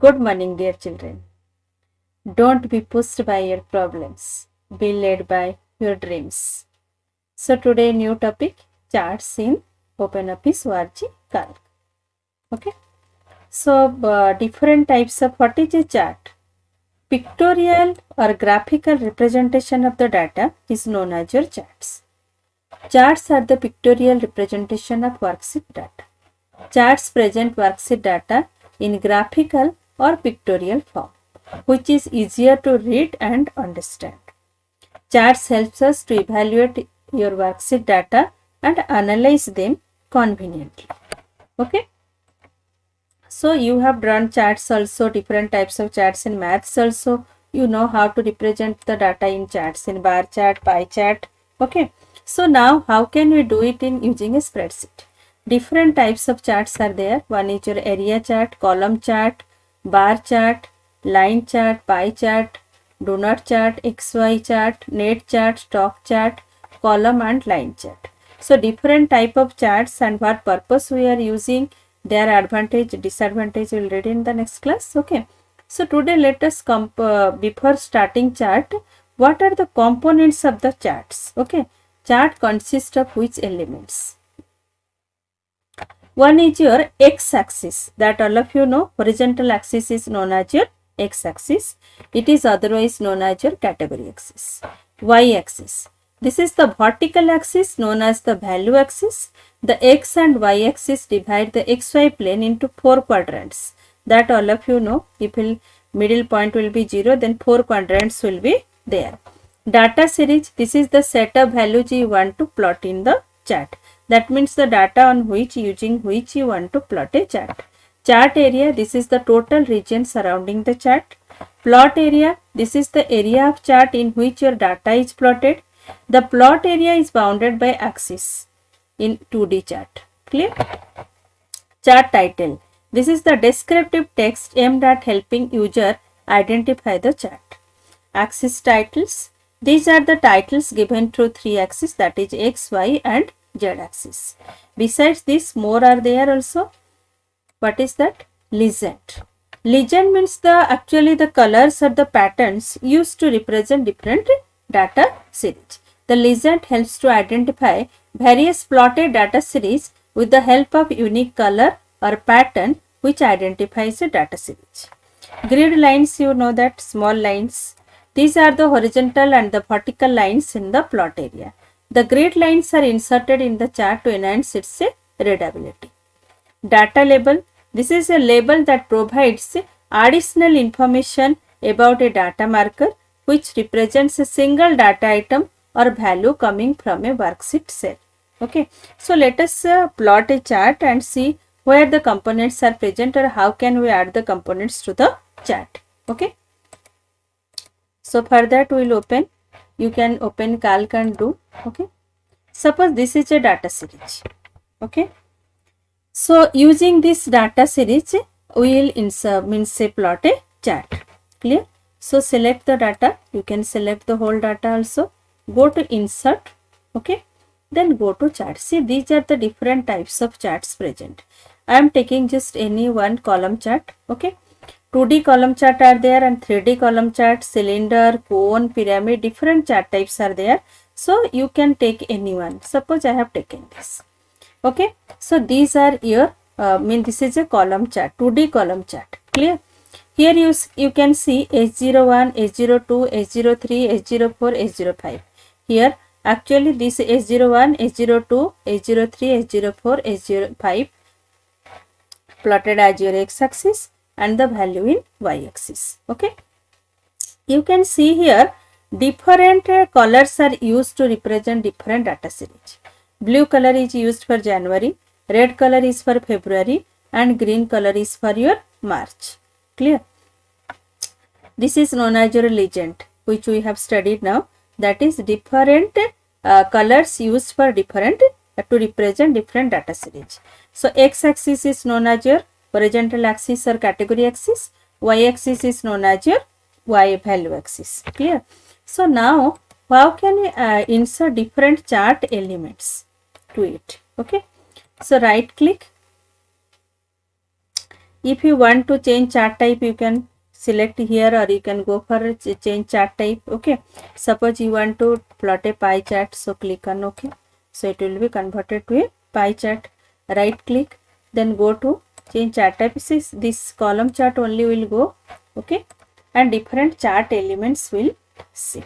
Good morning, dear children. Don't be pushed by your problems. Be led by your dreams. So today new topic, charts in OpenOffice Word Calc. Okay. So different types of what is a chart? Pictorial or graphical representation of the data is known as your charts. Charts are the pictorial representation of worksheet data. Charts present worksheet data in graphical or pictorial form, which is easier to read and understand. Charts helps us to evaluate your worksheet data and analyze them conveniently. Okay. So you have drawn charts also, different types of charts in maths also. You know how to represent the data in charts, in bar chart, pie chart. Okay. So now how can we do it in using a spreadsheet? Different types of charts are there. One is your area chart, column chart, bar chart, line chart, pie chart, donut chart, XY chart, net chart, stock chart, column and line chart. So different type of charts and what purpose we are using, their advantage, disadvantage we will read in the next class. Okay. So today let us before starting chart, what are the components of the charts? Okay. Chart consists of which elements? One is your x-axis, that all of you know. Horizontal axis is known as your x-axis. It is otherwise known as your category axis. Y-axis, this is the vertical axis known as the value axis. The x and y axis divide the xy plane into 4 quadrants. That all of you know. If middle point will be 0, then 4 quadrants will be there. Data series, this is the set of values you want to plot in the chart. That means the data on which, using which you want to plot a chart. Chart area, this is the total region surrounding the chart. Plot area, this is the area of chart in which your data is plotted. The plot area is bounded by axis in 2D chart. Clear? Chart title, this is the descriptive text aimed at helping user identify the chart. Axis titles, these are the titles given through 3 axes, that is X, Y and Z axis. Besides this, more are there also. What is that? Legend. Legend means actually the colors or the patterns used to represent different data series. The legend helps to identify various plotted data series with the help of unique color or pattern which identifies a data series. Grid lines, you know that, small lines. These are the horizontal and the vertical lines in the plot area. The grid lines are inserted in the chart to enhance its readability. Data label, this is a label that provides additional information about a data marker which represents a single data item or value coming from a worksheet cell. Okay. So let us plot a chart and see where the components are present or how can we add the components to the chart. Okay. So for that we will open, you can open calc and do. Okay. Suppose this is a data series. Okay. So using this data series, we will insert, means say plot a chart. Clear? So select the data. You can select the whole data also. Go to insert. Okay. Then go to chart. See, these are the different types of charts present. I am taking just any one column chart. Okay. 2D column chart are there and 3D column chart, cylinder, cone, pyramid, different chart types are there. So you can take any one. Suppose I have taken this. Okay. So these are your, this is a column chart, 2D column chart. Clear? Here you can see H01, H02, H03, H04, H05. Here actually this H01, H02, H03, H04, H05 plotted as your x-axis and the value in y-axis. Okay. You can see here different colors are used to represent different data series. Blue color is used for January, red color is for February and green color is for your March. Clear? This is known as your legend, which we have studied now. That is different colors used for different to represent different data series. So x-axis is known as your horizontal axis or category axis. Y-axis is known as your Y value axis. Clear? So now how can we insert different chart elements to it? Okay. So right click, If you want to change chart type, you can select here, or you can go for change chart type. Okay, suppose you want to plot a pie chart, so click on OK. So it will be converted to a pie chart. Right click, then go to change chart type. This column chart only will go. Okay, and different chart elements will see.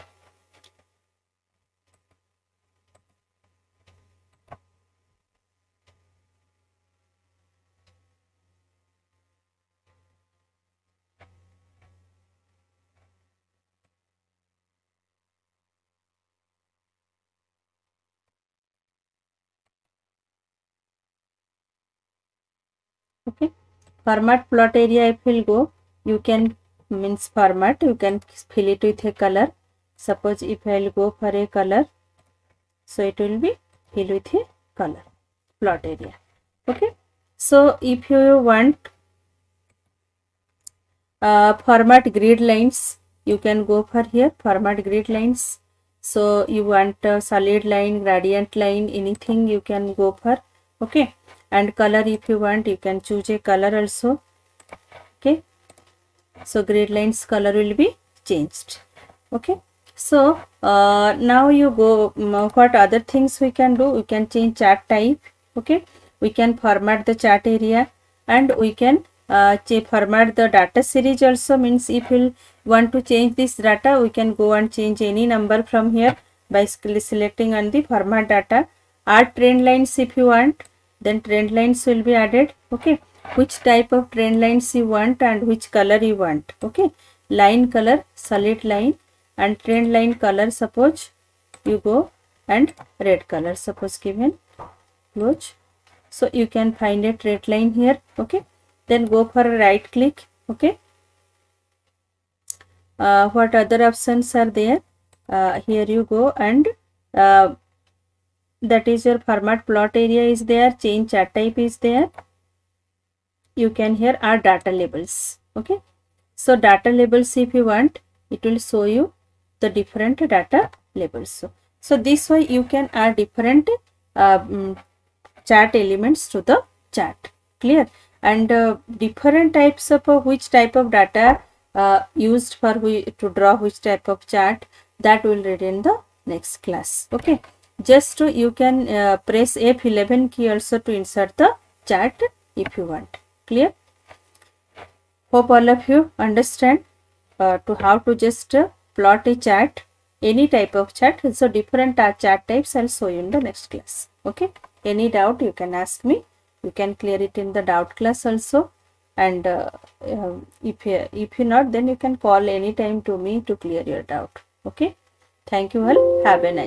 Okay, format plot area, if will go, you can means format, you can fill it with a color. Suppose if I will go for a color, so it will be filled with a color plot area. Okay, so if you want format grid lines, you can go for here format grid lines. So you want a solid line, gradient line, anything you can go for. Okay, and color, if you want, you can choose a color also. Okay, so grid lines color will be changed. Okay, so now you go, what other things we can do? We can change chart type. Okay, we can format the chart area, and we can format the data series also. Means if you want to change this data, we can go and change any number from here by selecting on the format data. Add trend lines if you want, then trend lines will be added. Okay, which type of trend lines you want and which color you want. Okay, line color, solid line, and trend line color, suppose you go and red color, suppose given, close. So you can find a trend line here. Okay, then go for a right click. Okay, what other options are there? Here you go, and that is your format plot area is there, change chart type is there. You can here add data labels. Okay, so data labels, if you want, it will show you the different data labels. So this way you can add different chart elements to the chart. Clear? And different types of which type of data used for to draw which type of chart, that will read in the next class. Okay, just you can press F11 key also to insert the chart if you want. Clear? Hope all of you understand to how to just plot a chart, any type of chart. So different chart types I'll show you in the next class. Okay, any doubt you can ask me. You can clear it in the doubt class also, and if you not, then you can call anytime to me to clear your doubt. Okay, thank you all, have a nice